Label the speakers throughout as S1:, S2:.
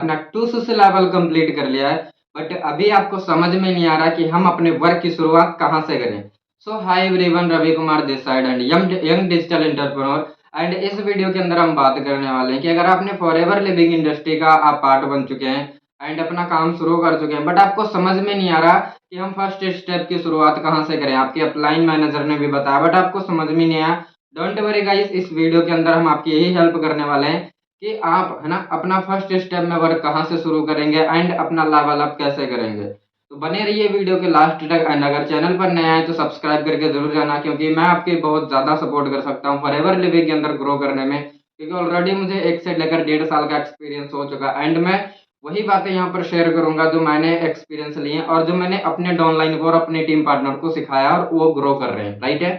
S1: अपना 200 level complete कर लिया है, बट अभी आपको समझ में नहीं आ रहा कि हम अपने वर्क की शुरुआत कहाँ से करें। So hi everyone, Ravi Kumar this side and young digital entrepreneur. And इस वीडियो के अंदर हम बात करने वाले हैं कि अगर आपने फॉरएवर लिविंग इंडस्ट्री का आप पार्ट बन चुके हैं एंड अपना काम शुरू कर चुके हैं, बट आपको समझ में नहीं आ रहा कि हम फर्स्ट स्टेप की शुरुआत कहाँ से करें। आपके अपलाइन मैनेजर ने भी बताया बट आपको समझ में नहीं आया। डोंट वरी गाइस, इस वीडियो के अंदर हम आपकी यही हेल्प करने वाले हैं कि आप है ना अपना फर्स्ट स्टेप में वर्क कहाँ से शुरू करेंगे एंड अपना लेवल अप कैसे करेंगे। तो बने रहिए वीडियो के लास्ट तक एंड अगर चैनल पर नया है तो सब्सक्राइब करके जरूर जाना, क्योंकि मैं आपकी बहुत ज़्यादा सपोर्ट कर सकता हूँ फॉरएवर लिविंग के अंदर ग्रो करने में, क्योंकि ऑलरेडी मुझे 1 से लेकर 1.5 साल का एक्सपीरियंस हो चुका एंड मैं वही बातें यहाँ पर शेयर करूंगा जो मैंने एक्सपीरियंस लिए हैं और जो मैंने अपने डाउनलाइन को और अपने टीम पार्टनर को सिखाया और वो ग्रो कर रहे हैं। राइट है,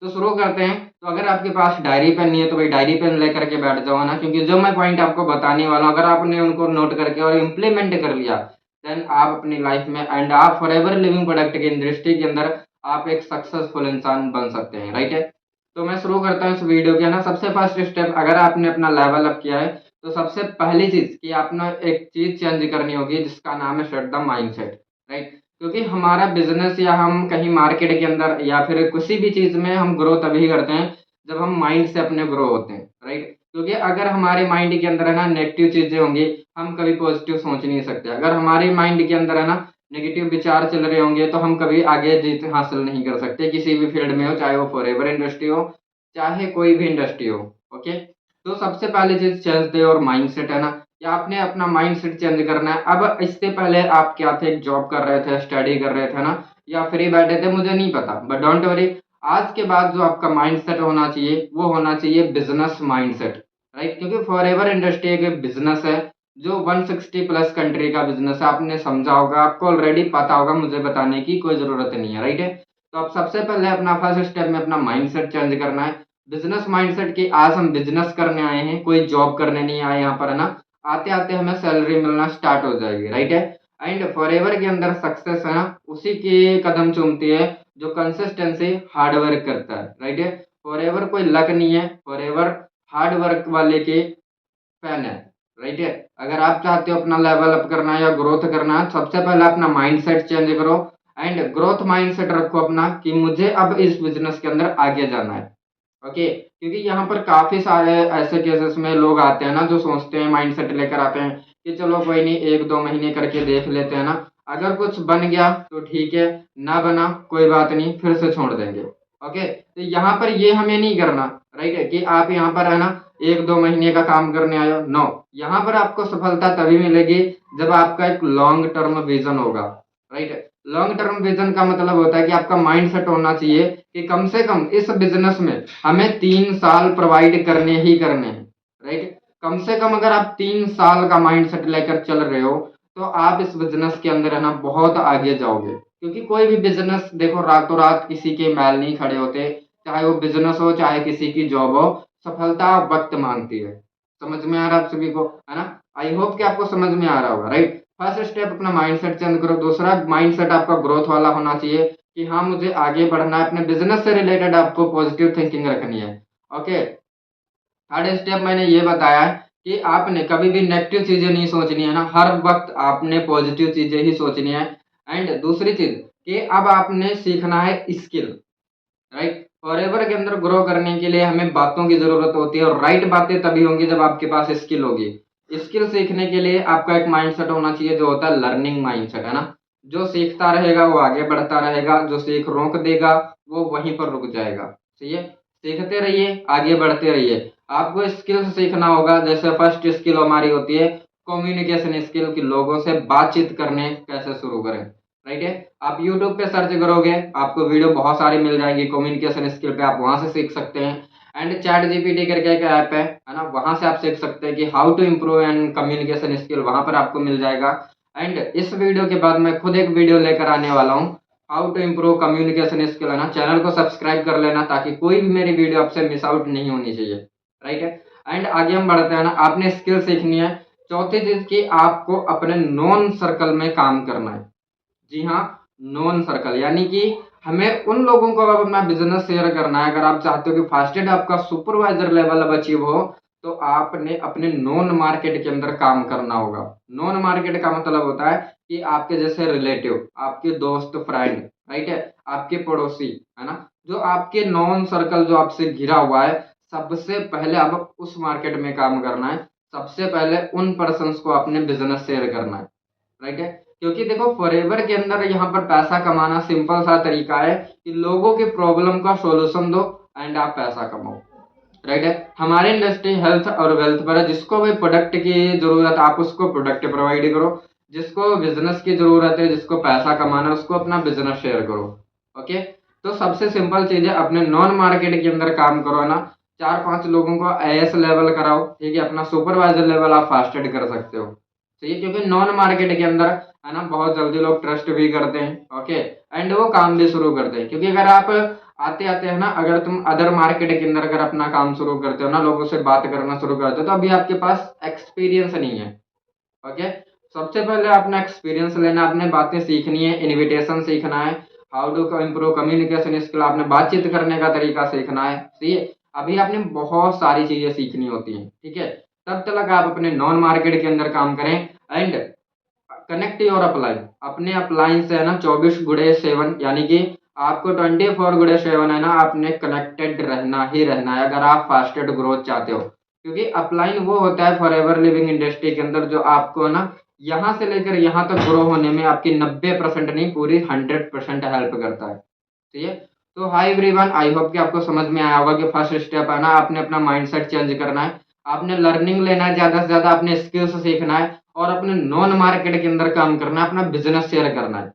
S1: तो शुरू करते हैं। तो अगर आपके पास डायरी पेन नहीं है तो भाई डायरी पेन लेकर के बैठ जाओ ना, क्योंकि जो मैं पॉइंट आपको बताने वाला हूँ अगर आपने उनको नोट करके और इम्प्लीमेंट कर लिया देन आप अपनी लाइफ में एंड आप फॉरएवर लिविंग प्रोडक्ट की इंडस्ट्री के अंदर आप एक सक्सेसफुल इंसान बन सकते हैं। राइट है, तो मैं शुरू करता हूँ इस वीडियो के ना। सबसे फर्स्ट स्टेप, अगर आपने अपना लेवल अप किया है तो सबसे पहली चीज कि आपने एक चीज चेंज करनी होगी जिसका नाम है सेट द माइंडसेट। राइट, क्योंकि हमारा बिजनेस या हम कहीं मार्केट के अंदर या फिर किसी भी चीज में हम ग्रो तभी करते हैं जब हम माइंड से अपने ग्रो होते हैं। राइट, क्योंकि अगर हमारे माइंड के अंदर है ना नेगेटिव चीजें होंगी हम कभी पॉजिटिव सोच नहीं सकते। अगर हमारे माइंड के अंदर है ना नेगेटिव विचार चल रहे होंगे तो हम कभी आगे जीत हासिल नहीं कर सकते किसी भी फील्ड में हो, चाहे वो फॉरएवर इंडस्ट्री हो चाहे कोई भी इंडस्ट्री हो। ओके, तो सबसे पहली चीज चेंज दे और माइंडसेट है ना, या आपने अपना माइंडसेट चेंज करना है। अब इससे पहले आप क्या थे, जॉब कर रहे थे, स्टडी कर रहे थे ना, या फ्री बैठे थे, मुझे नहीं पता, बट डोंट वरी। आज के बाद जो आपका माइंडसेट होना चाहिए वो होना चाहिए बिजनेस माइंडसेट। राइट, क्योंकि फॉरएवर इंडस्ट्री एक बिजनेस है जो 160 प्लस कंट्री का बिजनेस है। आपने समझा होगा, आपको ऑलरेडी पता होगा, मुझे बताने की कोई जरूरत नहीं है। राइट है, तो अब सबसे पहले अपना फर्स्ट स्टेप में अपना माइंडसेट चेंज करना है। बिजनेस माइंडसेट की आज हम बिजनेस करने आए हैं, कोई जॉब करने नहीं आए यहाँ पर है ना। आते आते हमें सैलरी मिलना स्टार्ट हो जाएगी। राइट है, एंड फॉरएवर के अंदर सक्सेस है ना उसी के कदम चूमती है जो कंसिस्टेंसी हार्ड वर्क करता है। राइट है, फॉरएवर कोई लक नहीं है, फॉरएवर हार्ड वर्क वाले के फैन है। राइट है, अगर आप चाहते हो अपना लेवल अप करना है या ग्रोथ करना है, सबसे पहले अपना माइंडसेट चेंज करो एंड ग्रोथ माइंडसेट रखो अपना कि मुझे अब इस बिजनेस के अंदर आगे जाना है। ओके, क्योंकि यहाँ पर काफी सारे ऐसे केसेस में लोग आते हैं ना जो सोचते हैं, माइंडसेट लेकर आते हैं कि चलो कोई नहीं 1-2 महीने करके देख लेते हैं ना, अगर कुछ बन गया तो ठीक है, ना बना कोई बात नहीं, फिर से छोड़ देंगे। ओके, तो यहाँ पर ये हमें नहीं करना। राइट है, कि आप यहाँ पर है ना 1-2 महीने का काम करने आए हो, नो। यहाँ पर आपको सफलता तभी मिलेगी जब आपका एक लॉन्ग टर्म विजन होगा। राइट है, लॉन्ग टर्म विजन का मतलब होता है कि आपका माइंड सेट होना चाहिए कि कम से कम इस बिजनेस में हमें 3 साल प्रोवाइड करने ही करने हैं। राइट, कम से कम अगर आप 3 साल का माइंड सेट लेकर चल रहे हो तो आप इस बिजनेस के अंदर है ना बहुत आगे जाओगे। क्योंकि कोई भी बिजनेस देखो रातों रात किसी के मैल नहीं खड़े होते, चाहे वो बिजनेस हो चाहे किसी की जॉब हो, सफलता वक्त मांगती है। समझ में आ रहा है आप सभी को, है ना? आई होप कि आपको समझ में आ रहा होगा। राइट, फर्स्ट स्टेप अपना माइंडसेट चेंज करो। दूसरा माइंडसेट आपका ग्रोथ वाला होना चाहिए कि हाँ मुझे आगे बढ़ना है, अपने बिजनेस से रिलेटेड आपको पॉजिटिव थिंकिंग रखनी है। ओके, थर्ड स्टेप मैंने ये बताया है कि आपने कभी भी नेगेटिव चीजें नहीं सोचनी है ना, हर वक्त आपने पॉजिटिव चीजें ही सोचनी है। एंड दूसरी चीज कि अब आपने सीखना है स्किल। राइट, फॉरएवर के अंदर ग्रो करने के लिए हमें बातों की जरूरत होती है और राइट बातें तभी होंगी जब आपके पास स्किल होगी। स्किल सीखने के लिए आपका एक माइंडसेट होना चाहिए जो होता है लर्निंग माइंडसेट, है ना। जो सीखता रहेगा वो आगे बढ़ता रहेगा, जो सीख रोक देगा वो वहीं पर रुक जाएगा। सही है, सीखते रहिए, आगे बढ़ते रहिए। आपको स्किल्स सीखना होगा, जैसे फर्स्ट स्किल हमारी होती है कम्युनिकेशन स्किल, कि लोगों से बातचीत करने कैसे शुरू करें। राइट है, आप YouTube पे सर्च करोगे आपको वीडियो बहुत सारी मिल जाएंगी कम्युनिकेशन स्किल पे, आप वहां से सीख सकते हैं। एंड चैट जीपीटी करके एक ऐप है ना, वहां से आप सीख सकते हैं कि how to improve and communication skill, वहां पर आपको मिल जाएगा। एंड इस वीडियो के बाद मैं खुद एक वीडियो लेकर आने वाला हूँ how to improve communication skill, है ना। चैनल को सब्सक्राइब कर लेना ताकि कोई भी मेरी वीडियो आपसे मिस आउट नहीं होनी चाहिए। राइट है, एंड आगे हम बढ़ते हैं ना, आपने स्किल सीखनी है। चौथी चीज की आपको अपने नॉन सर्कल में काम करना है। जी हाँ, नॉन सर्कल, यानी कि हमें उन लोगों को अब अपना बिजनेस शेयर करना है। अगर आप चाहते हो कि फास्टेड आपका सुपरवाइजर लेवल अब अचीव हो तो आपने अपने नॉन मार्केट के अंदर काम करना होगा। नॉन मार्केट का मतलब होता है कि आपके जैसे रिलेटिव, आपके दोस्त, फ्रेंड, राइट है, आपके पड़ोसी, है ना, जो आपके नॉन सर्कल जो आपसे घिरा हुआ है, सबसे पहले आप उस मार्केट में काम करना है। सबसे पहले उन पर्सन्स को अपने बिजनेस शेयर करना है, राइट है। क्योंकि देखो फॉरएवर के अंदर यहाँ पर पैसा कमाना सिंपल सा तरीका है कि लोगों की प्रॉब्लम का सॉल्यूशन दो एंड आप पैसा कमाओ, राइट है। हमारी इंडस्ट्री हेल्थ और वेल्थ पर है। जिसको भी प्रोडक्ट की जरूरत आप उसको प्रोडक्ट प्रोवाइड करो, जिसको बिजनेस की जरूरत है, जिसको पैसा कमाना है, उसको अपना बिजनेस शेयर करो। ओके, तो सबसे सिंपल चीज है अपने नॉन मार्केट के अंदर काम करो ना। 4-5 लोगों को आईएएस लेवल कराओ, ठीक है, अपना सुपरवाइजर लेवल आप फास्टेड कर सकते हो, ठीक है, क्योंकि नॉन मार्केट के अंदर है ना बहुत जल्दी लोग ट्रस्ट भी करते हैं। ओके, एंड वो काम भी शुरू करते हैं। क्योंकि अगर आप आते आते है ना, अगर तुम अदर मार्केट के अंदर अगर अपना काम शुरू करते हो ना, लोगों से बात करना शुरू करते हो, तो अभी आपके पास एक्सपीरियंस नहीं है। ओके, सबसे पहले अपना एक्सपीरियंस लेना, आपने बातें सीखनी है, इनविटेशन सीखना है, how to improve communication skill, आपने बातचीत करने का तरीका सीखना है, ठीक है। अभी आपने बहुत सारी चीजें सीखनी होती हैं, ठीक है। तब तक आप अपने नॉन मार्केट के अंदर काम करें एंड कनेक्ट योर अपलाइन। अपने अपलाइन से है ना 24/7, यानी कि आपको 24/7 है ना आपने कनेक्टेड रहना ही रहना है अगर आप फास्टेड ग्रोथ चाहते हो। क्योंकि अपलाइन वो होता है फॉरएवर लिविंग इंडस्ट्री के अंदर जो आपको है ना यहाँ से लेकर यहाँ तक ग्रो होने में आपकी 90% नहीं पूरी 100% हेल्प करता है, ठीक है। तो हाय एवरीवन, आई होप कि आपको समझ में आया होगा कि फर्स्ट स्टेप है ना आपने अपना माइंडसेट चेंज करना है, आपने लर्निंग लेना है, ज्यादा से ज्यादा अपने स्किल्स सीखना है और अपने नॉन मार्केट के अंदर काम करना है, अपना बिजनेस शेयर करना है,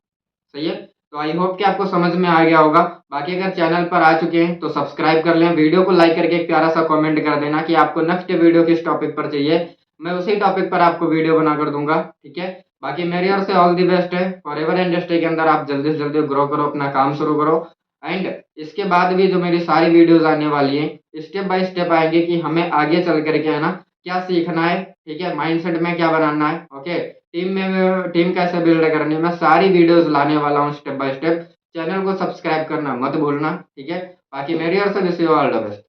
S1: सही है। तो आई होप कि आपको समझ में आ गया होगा। बाकी अगर चैनल पर आ चुके हैं तो सब्सक्राइब कर लें, वीडियो को लाइक करके एक प्यारा सा कमेंट कर देना कि आपको नेक्स्ट वीडियो किस टॉपिक पर चाहिए, मैं उसी टॉपिक पर आपको वीडियो बना कर दूंगा, ठीक है। बाकी मेरी ओर से ऑल दी बेस्ट है। फॉरएवर इंडस्ट्री के अंदर आप जल्दी से जल्दी ग्रो करो, अपना काम शुरू करो एंड इसके बाद भी जो मेरी सारी वीडियोस आने वाली हैं स्टेप बाय स्टेप आएंगे कि हमें आगे चल करके है ना क्या सीखना है, ठीक है, माइंडसेट में क्या बनाना है, ओके, टीम कैसे बिल्ड करनी है, मैं सारी वीडियोस लाने वाला हूँ स्टेप बाय स्टेप। चैनल को सब्सक्राइब करना मत भूलना, ठीक है। बाकी मेरी ओर से wish you all the best.